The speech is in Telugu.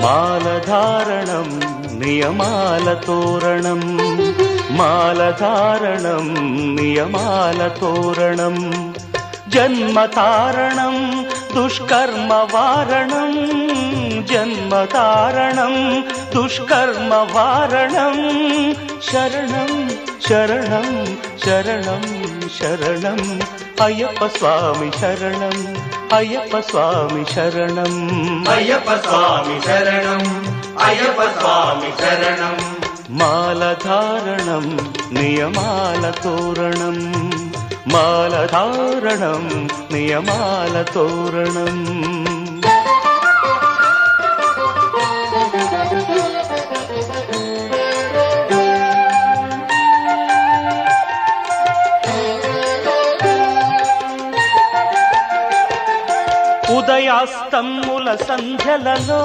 మాలధారణం నియమాల తోరణం, మాలధారణం నియమాల తోరణం, జన్మతారణం దుష్కర్మ వారణం, జన్మతారణం దుష్కర్మ వారణం, శరణం శరణం శరణం శరణం అయ్యప్ప స్వామి శరణం, అయ్యప్ప స్వామి శరణం, అయ్యప్ప స్వామి శరణం, అయ్యప్ప స్వామి శరణం. మాలధారణం నియమాల తోరణం, మాలధారణం నియమాల తోరణం. ఉదయాస్తముల సంధ్యలలో